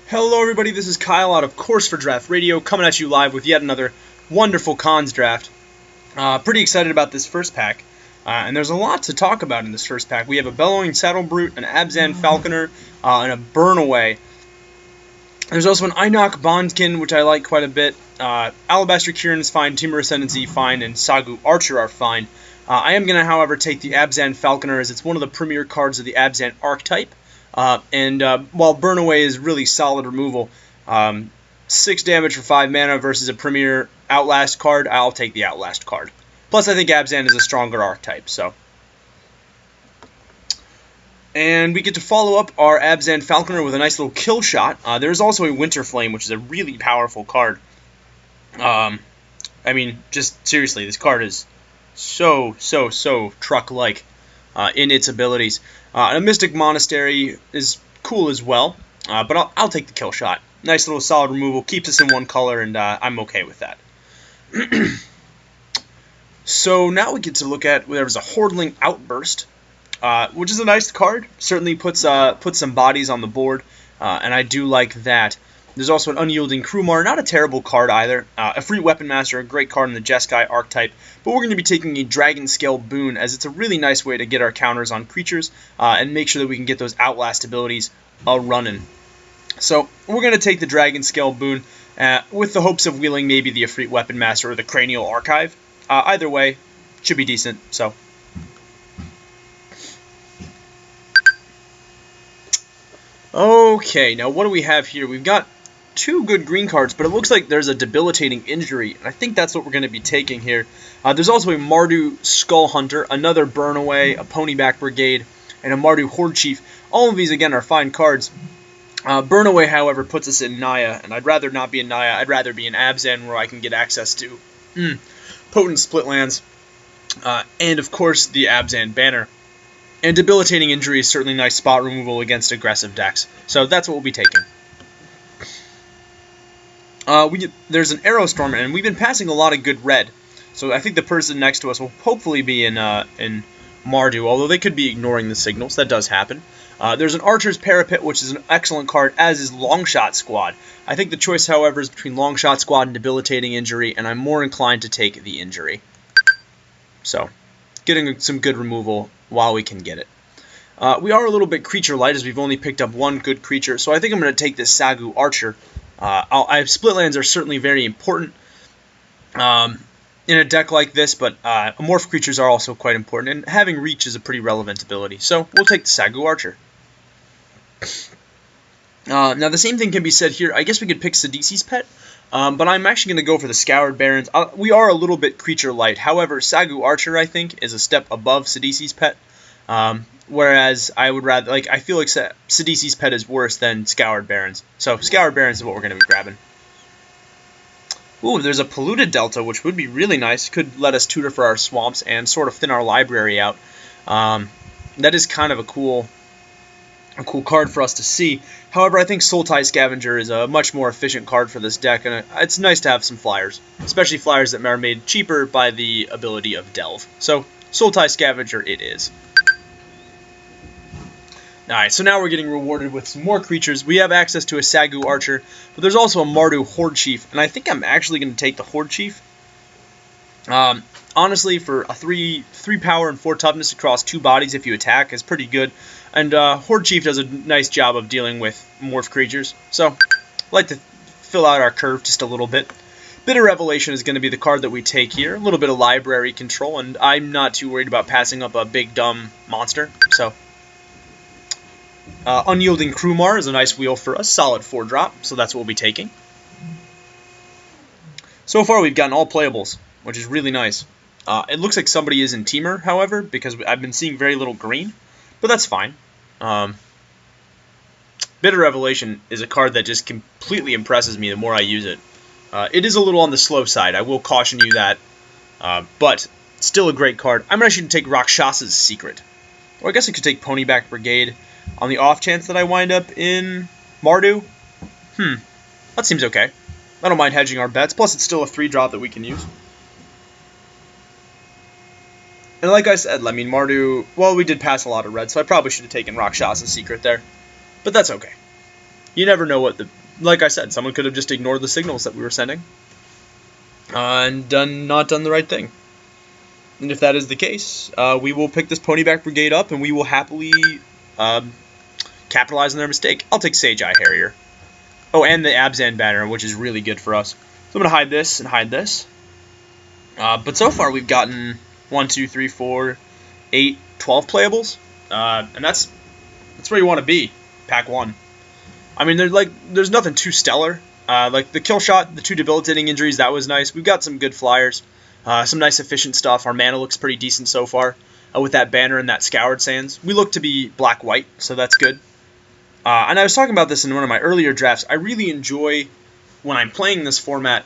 Hello everybody, this is Kyle out of Course for Draft Radio, coming at you live with yet another wonderful cons draft. Pretty excited about this first pack, and there's a lot to talk about in this first pack. We have a Bellowing Saddle Brute, an Abzan Falconer, and a Burnaway. There's also an Einok Bondkin, which I like quite a bit. Alabaster Kieran is fine, Timur Ascendancy fine, and Sagu Archer are fine. I am going to, however, take the Abzan Falconer as it's one of the premier cards of the Abzan archetype. While Burnaway is really solid removal, 6 damage for 5 mana versus a premier Outlast card, I'll take the Outlast card. Plus, I think Abzan is a stronger archetype, so. And we get to follow up our Abzan Falconer with a nice little kill shot. There's also a Winter Flame, which is a really powerful card. I mean, just seriously, this card is so truck-like in its abilities. A Mystic Monastery is cool as well, but I'll take the kill shot. Nice little solid removal, keeps us in one color, and I'm okay with that. So now we get to look at, there's a Hordling Outburst, which is a nice card. Certainly puts some bodies on the board, and I do like that. There's also an Unyielding Krumar, not a terrible card either. A Free Weapon Master, a great card in the Jeskai archetype. But we're going to be taking a Dragon Scale Boon, as it's a really nice way to get our counters on creatures and make sure that we can get those Outlast abilities running. So we're going to take the Dragon Scale Boon with the hopes of wheeling maybe the Efreet Weapon Master or the Cranial Archive. Either way, should be decent. So. Okay, now what do we have here? We've got 2 good green cards, but it looks like there's a Debilitating Injury, and I think that's what we're going to be taking here. There's also a Mardu Skull Hunter, another Burnaway, a Ponyback Brigade, and a Mardu Horde Chief. All of these, again, are fine cards. Burnaway, however, puts us in Naya, and I'd rather not be in Naya. I'd rather be in Abzan, where I can get access to potent split lands, and, of course, the Abzan Banner. And Debilitating Injury is certainly nice spot removal against aggressive decks. So that's what we'll be taking. There's an Aerostorm, and we've been passing a lot of good red. So I think the person next to us will hopefully be in Mardu, although they could be ignoring the signals. That does happen. There's an Archer's Parapet, which is an excellent card, as is Longshot Squad. I think the choice, however, is between Longshot Squad and Debilitating Injury, and I'm more inclined to take the Injury. So, getting some good removal while we can get it. We are a little bit creature light, as we've only picked up 1 good creature, so I think I'm going to take this Sagu Archer. Split lands are certainly very important in a deck like this, but Amorph creatures are also quite important, and having Reach is a pretty relevant ability, so we'll take the Sagu Archer. Now, the same thing can be said here. I guess we could pick Sidisi's Pet, but I'm actually going to go for the Scoured Barrens. We are a little bit creature light. However, Sagu Archer, I think, is a step above Sidisi's Pet. Whereas I would rather, I feel like Sidisi's Pet is worse than Scoured Barrens. So Scoured Barrens is what we're going to be grabbing. Ooh, there's a Polluted Delta, which would be really nice. Could let us tutor for our swamps and sort of thin our library out. That is kind of a cool card for us to see. However, I think Sultai Scavenger is a much more efficient card for this deck, and it's nice to have some flyers, especially flyers that are made cheaper by the ability of Delve. So Sultai Scavenger it is. Alright, so now we're getting rewarded with some more creatures. We have access to a Sagu Archer, but there's also a Mardu Horde Chief, and I think I'm actually going to take the Horde Chief. Honestly, for a 3 power and 4 toughness across 2 bodies if you attack is pretty good, and Horde Chief does a nice job of dealing with morph creatures, so I'd like to fill out our curve just a little bit. Bitter Revelation is going to be the card that we take here, a little bit of library control, and I'm not too worried about passing up a big dumb monster, so... Unyielding Krumar is a nice wheel for us, solid 4-drop, so that's what we'll be taking. So far we've gotten all playables, which is really nice. It looks like somebody is in Temur, however, because I've been seeing very little green, but that's fine. Bitter Revelation is a card that just completely impresses me the more I use it. It is a little on the slow side, I will caution you that, but still a great card. I'm actually going to take Rakshasa's Secret. Or I guess I could take Ponyback Brigade. On the off chance that I wind up in Mardu, that seems okay. I don't mind hedging our bets, plus it's still a 3-drop that we can use. And like I said, I mean, Mardu, well, we did pass a lot of red, so I probably should have taken Rakshasa's Secret there. But that's okay. you never know what the... Like I said, someone could have just ignored the signals that we were sending and not done the right thing. And if that is the case, we will pick this Ponyback Brigade up, and we will happily capitalize on their mistake. I'll take Sage Eye Harrier. Oh, and the Abzan banner, which is really good for us. So I'm going to hide this and hide this. But so far we've gotten 1, 2, 3, 4, 8, 12 playables. And that's where you want to be, pack 1. I mean, there's nothing too stellar. Like the kill shot, the 2 debilitating injuries, that was nice. We've got some good flyers. Some nice efficient stuff. Our mana looks pretty decent so far with that banner and that Scoured Sands. We look to be black-white, so that's good. And I was talking about this in one of my earlier drafts. I really enjoy, when I'm playing this format,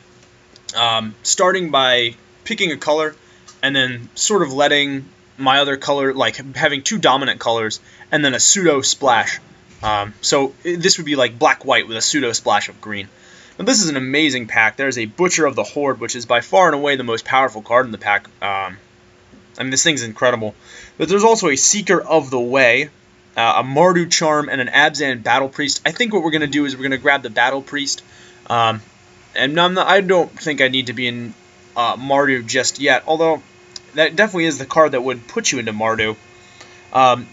starting by picking a color and then sort of letting my other color, like having 2 dominant colors and then a pseudo splash. So this would be like black-white with a pseudo splash of green. Now this is an amazing pack. There's a Butcher of the Horde, which is by far and away the most powerful card in the pack. I mean, this thing's incredible. But there's also a Seeker of the Way, a Mardu Charm, and an Abzan Battle Priest. I think what we're going to do is we're going to grab the Battle Priest. And I don't think I need to be in Mardu just yet, although that definitely is the card that would put you into Mardu.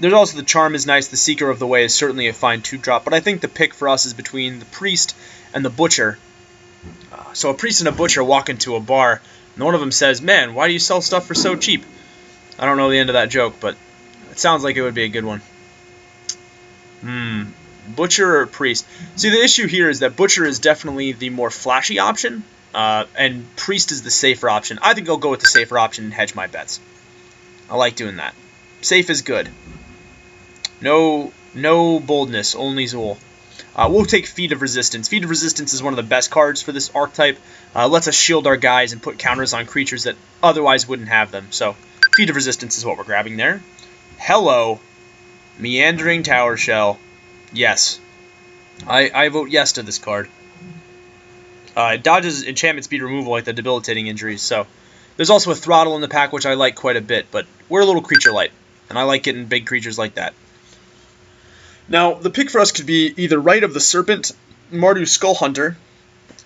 There's also the Charm is nice. The Seeker of the Way is certainly a fine 2-drop, but I think the pick for us is between the Priest and the Butcher. So a Priest and a Butcher walk into a bar, and one of them says, "Man, why do you sell stuff for so cheap?" I don't know the end of that joke, but it sounds like it would be a good one. Butcher or Priest? See, the issue here is that Butcher is definitely the more flashy option, and Priest is the safer option. I think I'll go with the safer option and hedge my bets. I like doing that. Safe is good. No boldness, only Zool. We'll take Feet of Resistance. Feet of Resistance is one of the best cards for this archetype. Lets us shield our guys and put counters on creatures that otherwise wouldn't have them. So, Feet of Resistance is what we're grabbing there. Hello, Meandering Tower Shell. Yes. I vote yes to this card. It dodges enchantment speed removal like the debilitating injuries. So, there's also a Throttle in the pack, which I like quite a bit, but we're a little creature light, and I like getting big creatures like that. Now, the pick for us could be either Rite of the Serpent, Mardu Skull Hunter,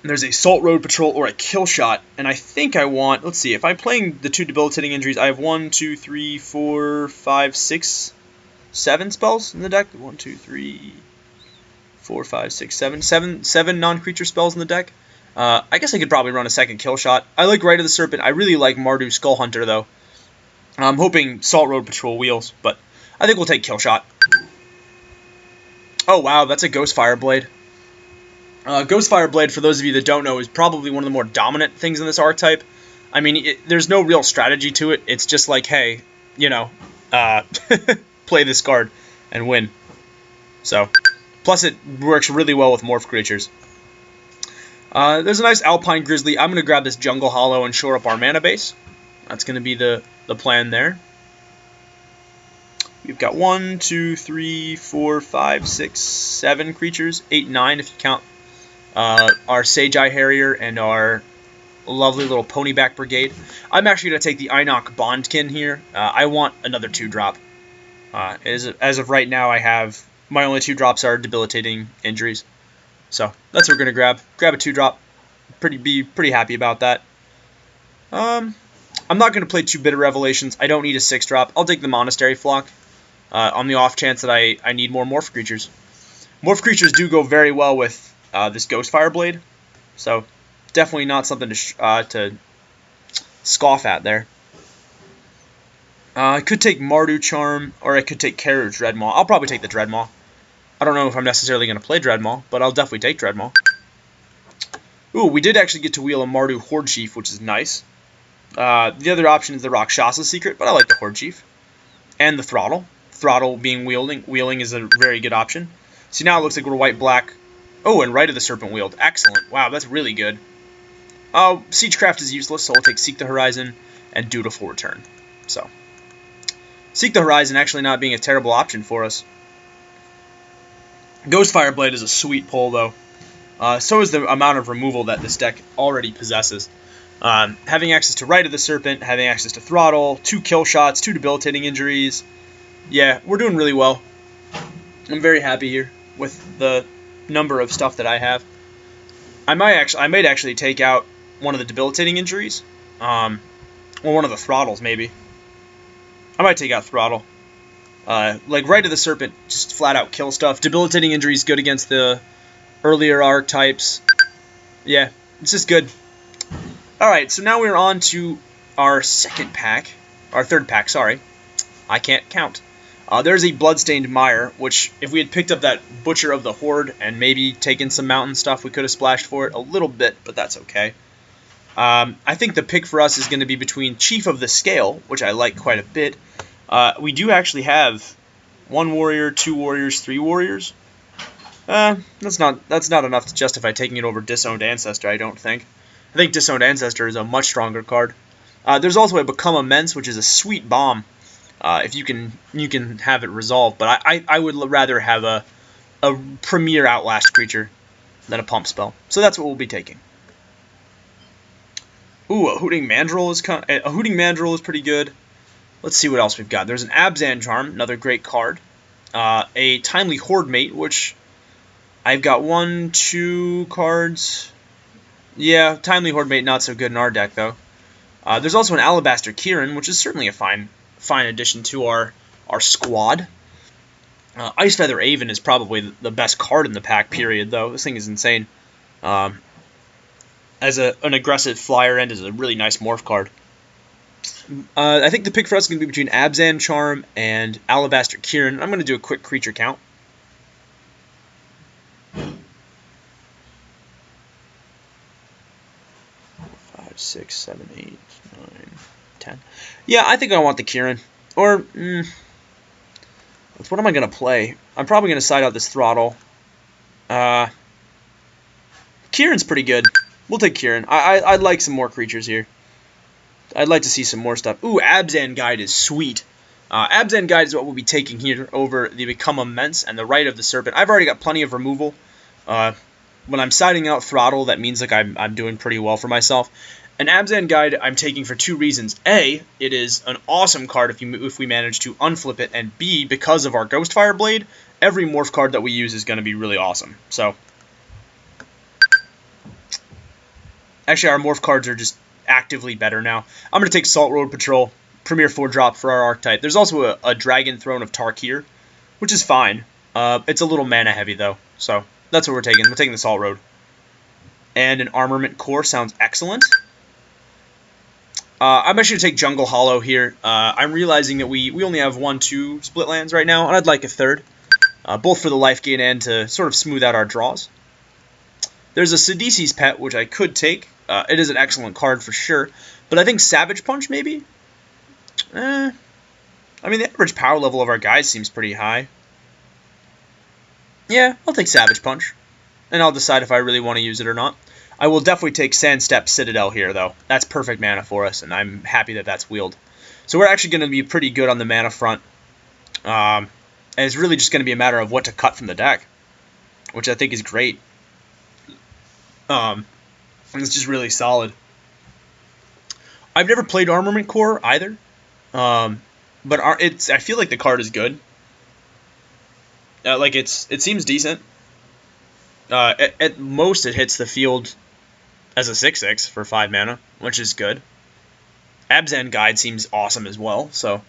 there's a Salt Road Patrol, or a Kill Shot, and I think I want, let's see, if I'm playing the 2 debilitating injuries, I have 1, 2, 3, 4, 5, 6, 7 spells in the deck. 1, 2, 3, 4, 5, 6, 7. 7 non-creature spells in the deck. I guess I could probably run a second Kill Shot. I like Rite of the Serpent. I really like Mardu Skull Hunter, though. I'm hoping Salt Road Patrol wheels, but I think we'll take Kill Shot. Oh, wow, that's a Ghost Fireblade. Ghost Fireblade, for those of you that don't know, is probably one of the more dominant things in this archetype. I mean, there's no real strategy to it. It's just like, hey, you know, play this card and win. So, plus it works really well with morph creatures. There's a nice Alpine Grizzly. I'm going to grab this Jungle Hollow and shore up our mana base. That's going to be the plan there. We've got 1, 2, 3, 4, 5, 6, 7 creatures. 8, 9 if you count our Sage Eye Harrier and our lovely little Ponyback Brigade. I'm actually going to take the Einok Bondkin here. I want another 2-drop. As of right now, I have... My only 2-drops are debilitating injuries. So, that's what we're going to grab. Grab a 2-drop. Be pretty happy about that. I'm not going to play 2 Bitter Revelations. I don't need a 6-drop. I'll take the Monastery Flock. On the off chance that I need more morph creatures. Morph creatures do go very well with this Ghost Fireblade, so definitely not something to scoff at there. I could take Mardu Charm, or I could take Karu Dreadmaw. I'll probably take the Dreadmaw. I don't know if I'm necessarily going to play Dreadmaw, but I'll definitely take Dreadmaw. Ooh, we did actually get to wheel a Mardu Horde Chief, which is nice. The other option is the Rakshasa Secret, but I like the Horde Chief. And the Throttle. Throttle being wheeling is a very good option. See, now it looks like we're white-black. Oh, and Rite of the Serpent wheeled. Excellent. Wow, that's really good. Siegecraft is useless, so we'll take Seek the Horizon and Dutiful Return. So, Seek the Horizon actually not being a terrible option for us. Ghost Fireblade is a sweet pull, though. So is the amount of removal that this deck already possesses. Having access to Rite of the Serpent, having access to Throttle, 2 kill shots, 2 debilitating injuries. Yeah, we're doing really well. I'm very happy here with the number of stuff that I have. I might actually take out one of the debilitating injuries, or one of the throttles maybe. I might take out throttle. Like Rite of the Serpent, just flat out kill stuff. Debilitating injuries good against the earlier archetypes. Yeah, it's just good. Alright, so now we're on to our third pack, sorry. I can't count. There's a Bloodstained Mire, which if we had picked up that Butcher of the Horde and maybe taken some mountain stuff, we could have splashed for it a little bit, but that's okay. I think the pick for us is going to be between Chief of the Scale, which I like quite a bit. We do actually have 1 warrior, 2 warriors, 3 warriors. That's not enough to justify taking it over Disowned Ancestor, I don't think. I think Disowned Ancestor is a much stronger card. There's also a Become Immense, which is a sweet bomb. If you can have it resolved, but I would rather have a premier Outlast creature than a pump spell. So that's what we'll be taking. Ooh, a Hooting Mandrill is pretty good. Let's see what else we've got. There's an Abzan Charm, another great card. A Timely Horde Mate, which I've got 1, 2 cards. Yeah, Timely Horde Mate not so good in our deck though. There's also an Alabaster Kieran, which is certainly a fine addition to our squad. Ice Feather Aven is probably the best card in the pack, period, though. This thing is insane. As an aggressive flyer end is a really nice morph card. I think the pick for us is going to be between Abzan Charm and Alabaster Kieran. I'm going to do a quick creature count. 5, 6, 7, 8, 9, 10. Yeah, I think I want the Kieran. Or, what am I going to play? I'm probably going to side out this throttle. Kieran's pretty good. We'll take Kieran. I'd like some more creatures here. I'd like to see some more stuff. Ooh, Abzan Guide is sweet. Abzan Guide is what we'll be taking here over the Become Immense and the Rite of the Serpent. I've already got plenty of removal. When I'm siding out throttle, that means like I'm doing pretty well for myself. An Abzan Guide I'm taking for 2 reasons. A, it is an awesome card if we manage to unflip it, and B, because of our Ghostfire Blade, every morph card that we use is going to be really awesome. So, actually, our morph cards are just actively better now. I'm going to take Salt Road Patrol, Premier 4-drop for our archetype. There's also a Dragon Throne of Tarkir, which is fine. It's a little mana heavy, though, so that's what we're taking. We're taking the Salt Road. And an Armament Core sounds excellent. I'm actually going to take Jungle Hollow here. I'm realizing that we only have 1, 2 split lands right now, and I'd like a third. Both for the life gain and to sort of smooth out our draws. There's a Sidisi's Pet, which I could take. It is an excellent card for sure. But I think Savage Punch, maybe? I mean, the average power level of our guys seems pretty high. Yeah, I'll take Savage Punch. And I'll decide if I really want to use it or not. I will definitely take Sandstep Citadel here, though. That's perfect mana for us, and I'm happy that that's wheeled. So we're actually going to be pretty good on the mana front. And it's really just going to be a matter of what to cut from the deck, which I think is great. It's just really solid. I've never played Armament Core either, but I feel like the card is good. Like it seems decent. At most, it hits the field as a 6/6 for 5 mana, which is good. Abzan Guide seems awesome as well. So,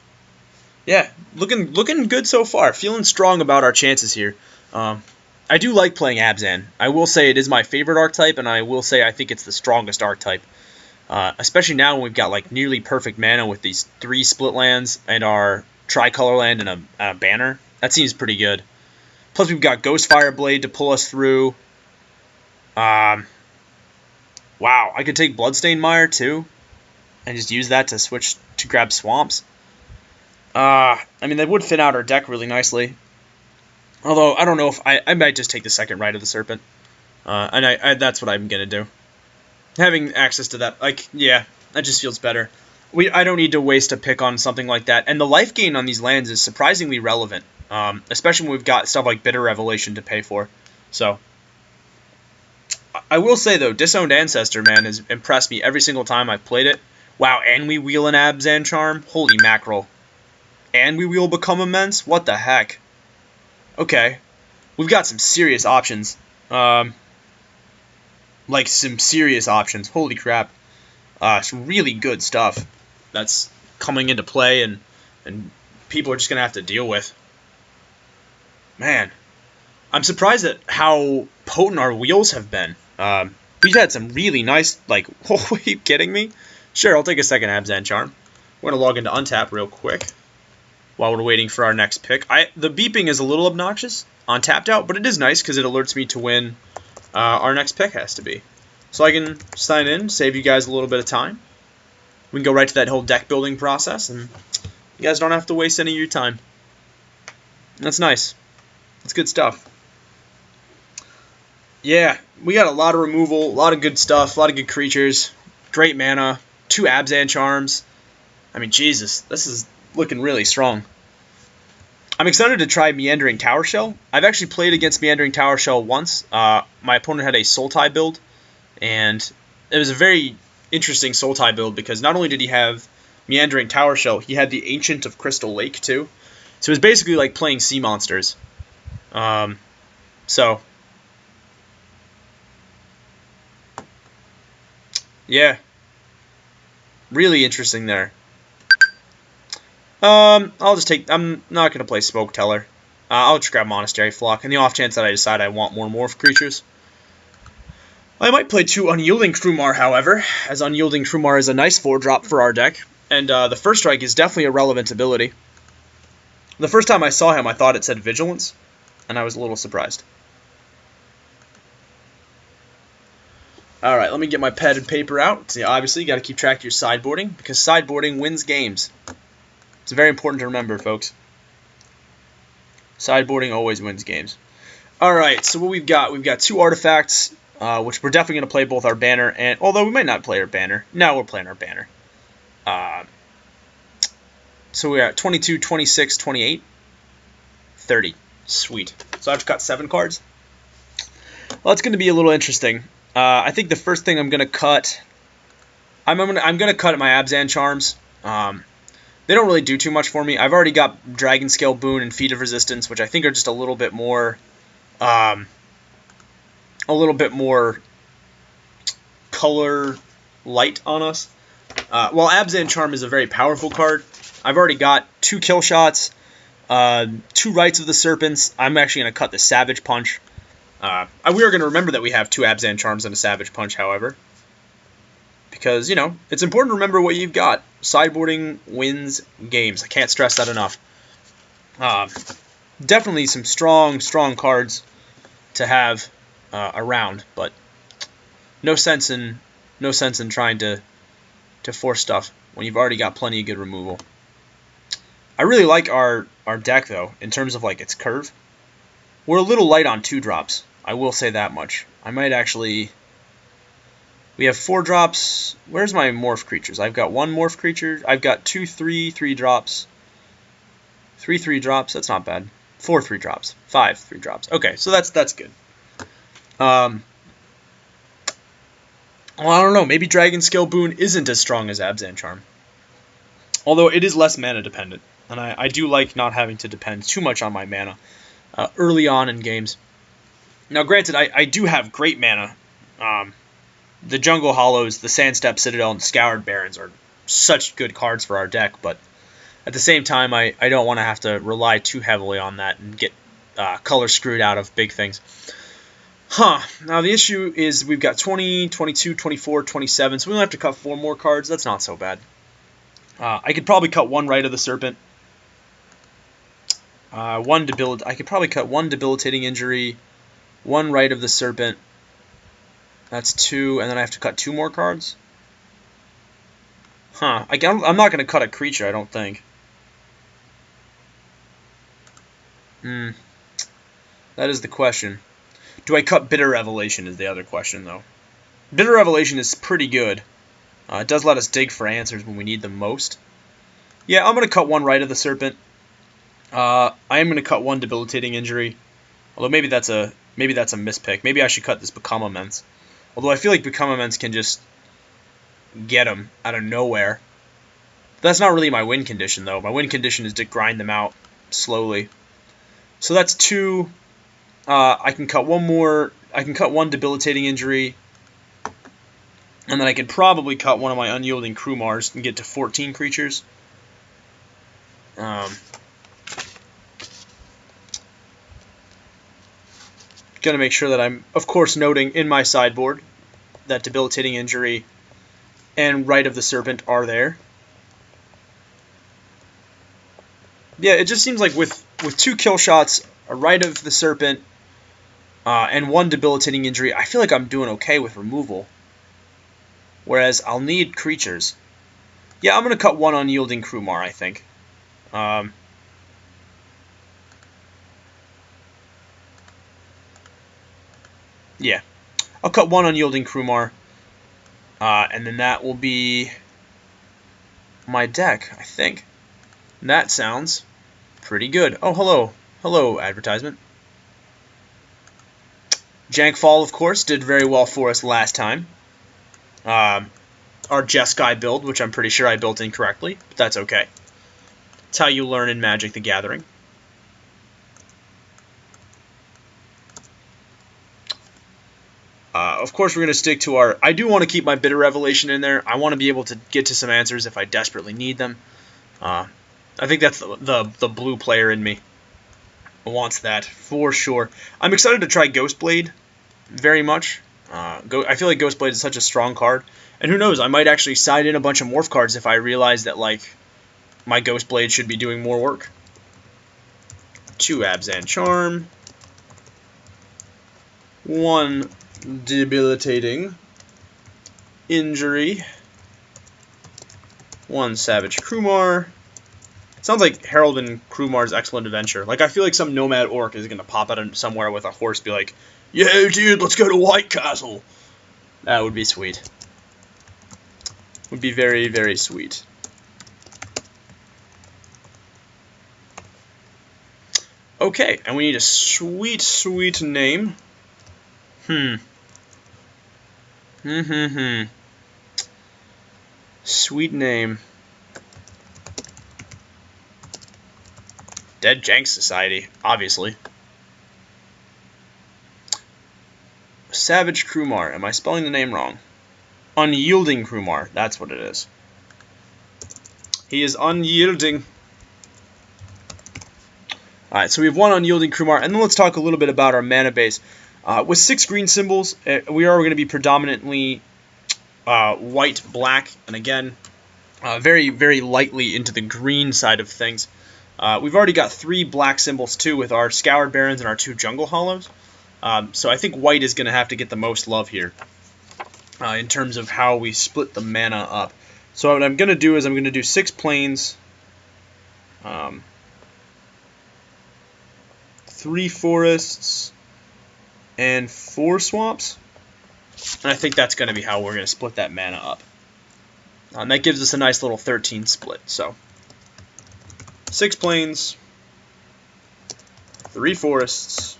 yeah, looking good so far. Feeling strong about our chances here. I do like playing Abzan. I will say it is my favorite archetype, and I will say I think it's the strongest archetype. Especially now when we've got like nearly perfect mana with these 3 split lands and our tricolor land and a banner. That seems pretty good. Plus we've got Ghostfire Blade to pull us through. Wow, I could take Bloodstained Mire too, and just use that to switch to grab swamps. I mean, that would thin out our deck really nicely. Although, I don't know if I might just take the second Rite of the Serpent. And that's what I'm going to do. Having access to that, like, yeah, that just feels better. I don't need to waste a pick on something like that. And the life gain on these lands is surprisingly relevant. Especially when we've got stuff like Bitter Revelation to pay for. So, I will say, though, Disowned Ancestor, man, has impressed me every single time I've played it. Wow, and we wheel an Abzan Charm? Holy mackerel. And we wheel Become Immense? What the heck? Okay. We've got some serious options. Like some serious options. Holy crap. Some really good stuff that's coming into play and people are just going to have to deal with. Man, I'm surprised at how potent our wheels have been. We've had some really nice, like, oh, are you kidding me? Sure, I'll take a second Abzan Charm. We're going to log into Untap real quick while we're waiting for our next pick. The beeping is a little obnoxious on Tapped Out, but it is nice because it alerts me to when our next pick has to be. So I can sign in, save you guys a little bit of time. We can go right to that whole deck building process, and you guys don't have to waste any of your time. That's nice. That's good stuff. Yeah, we got a lot of removal, a lot of good stuff, a lot of good creatures, great mana, 2 Abzan Charms. I mean, Jesus, this is looking really strong. I'm excited to try Meandering Tower Shell. I've actually played against Meandering Tower Shell once. My opponent had a Sultai build, and it was a very interesting Sultai build because not only did he have Meandering Tower Shell, he had the Ancient of Crystal Lake too. So it was basically like playing sea monsters. Yeah, really interesting there. I'll just take, I'm not going to play Smoke Teller. I'll just grab Monastery Flock, in the off chance that I decide I want more Morph creatures. I might play 2 Unyielding Krumar, however, as Unyielding Krumar is a nice 4-drop for our deck, and the First Strike is definitely a relevant ability. The first time I saw him, I thought it said Vigilance, and I was a little surprised. Alright, let me get my pen and paper out. So, obviously, you got to keep track of your sideboarding, because sideboarding wins games. It's very important to remember, folks. Sideboarding always wins games. Alright, so what we've got 2 artifacts, which we're definitely going to play both our banner and... Although we might not play our banner. No, we're playing our banner. So we're at 22, 26, 28, 30. Sweet. So I've got 7 cards. Well, it's going to be a little interesting. I think the first thing I'm going to cut... I'm going to cut my Abzan Charms. They don't really do too much for me. I've already got Dragon Scale Boon and Feet of Resistance, which I think are just a little bit more... color light on us. While Abzan Charm is a very powerful card, I've already got 2 Kill Shots, 2 Rites of the Serpents. I'm actually going to cut the Savage Punch. We are going to remember that we have 2 Abzan Charms and a Savage Punch, however. Because, you know, it's important to remember what you've got. Sideboarding wins games. I can't stress that enough. Definitely some strong cards to have around, but no sense in trying to force stuff when you've already got plenty of good removal. I really like our deck, though, in terms of, like, its curve. We're a little light on 2-drops. I will say that much. I might actually... We have 4 drops. Where's my Morph creatures? I've got 1 Morph creature. I've got 2 3 drops. 3 3 drops. That's not bad. 4 3 drops. 5 3 drops. Okay, so that's good. Well, I don't know. Maybe Dragon Scale Boon isn't as strong as Abzan Charm. Although it is less mana dependent. And I do like not having to depend too much on my mana early on in games. Now, granted, I do have great mana. The Jungle Hollows, the Sandstep Citadel, and the Scoured Barrens are such good cards for our deck, but at the same time, I don't want to have to rely too heavily on that and get color screwed out of big things. Now the issue is we've got 20, 22, 24, 27, so we only have to cut 4 more cards. That's not so bad. I could probably cut 1 Rite of the Serpent. I could probably cut 1 Debilitating Injury, 1 Rite of the Serpent. That's 2, and then I have to cut 2 more cards? I'm not going to cut a creature, I don't think. That is the question. Do I cut Bitter Revelation is the other question, though. Bitter Revelation is pretty good. It does let us dig for answers when we need them most. Yeah, I'm going to cut 1 Rite of the Serpent. I am going to cut 1 Debilitating Injury. Although maybe that's a mispick. Maybe I should cut this Become Immense. Although I feel like Become Immense can just get them out of nowhere. That's not really my win condition, though. My win condition is to grind them out slowly. So that's 2. I can cut 1 more I can cut one debilitating injury, and then I can probably cut one of my unyielding Krumars and get to 14 creatures. Gonna make sure that I'm, of course, noting in my sideboard that debilitating injury and Rite of the Serpent are there. Yeah, it just seems like with 2 kill shots, a Rite of the Serpent, and 1 debilitating injury, I feel like I'm doing okay with removal. Whereas I'll need creatures. Yeah, I'm going to cut 1 unyielding Krumar, I think. Yeah, I'll cut 1 unyielding Krumar, and then that will be my deck, I think. And that sounds pretty good. Oh, hello. Hello, advertisement. Jankfall, of course, did very well for us last time. Our Jeskai build, which I'm pretty sure I built incorrectly, but that's okay. It's how you learn in Magic the Gathering. Of course, we're going to stick to our... I do want to keep my Bitter Revelation in there. I want to be able to get to some answers if I desperately need them. I think that's the blue player in me wants that, for sure. I'm excited to try Ghostblade very much. I feel like Ghostblade is such a strong card. And who knows, I might actually side in a bunch of Morph cards if I realize that, like, my Ghostblade should be doing more work. 2 Abzan Charm. 1 debilitating injury. 1 Savage Krumar. Sounds like Harold and Krumar's Excellent Adventure. Like, I feel like some Nomad Orc is going to pop out of somewhere with a horse, be like, "Yo, dude, let's go to White Castle." That would be sweet. Would be very, very sweet. Okay, and we need a sweet, sweet name. Sweet name. Dead Jank Society, obviously. Savage Krumar. Am I spelling the name wrong? Unyielding Krumar. That's what it is. He is unyielding. Alright, so we have 1 unyielding Krumar, and then let's talk a little bit about our mana base. With 6 green symbols, we are going to be predominantly white, black, and again, very, very lightly into the green side of things. We've already got 3 black symbols, too, with our Scoured Barrens and our 2 Jungle Hollows. So I think white is going to have to get the most love here in terms of how we split the mana up. So what I'm going to do is I'm going to do 6 plains, 3 forests, and 4 swamps. And I think that's going to be how we're going to split that mana up. And that gives us a nice little 13 split. So 6 plains, 3 forests,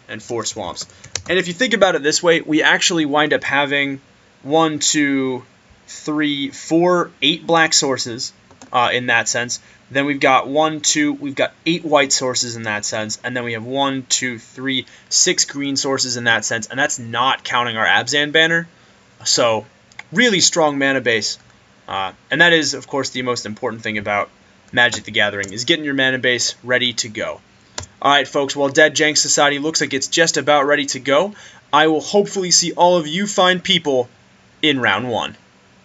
and 4 swamps. And if you think about it this way, we actually wind up having 1, 2, 3, 4, 8 black sources in that sense. Then we've got 1, 2, we've got 8 white sources in that sense. And then we have 1, 2, 3, 6 green sources in that sense. And that's not counting our Abzan banner. So really strong mana base. And that is, of course, the most important thing about Magic the Gathering, is getting your mana base ready to go. Alright, folks, well, Dead Jank Society looks like it's just about ready to go. I will hopefully see all of you fine people in round 1.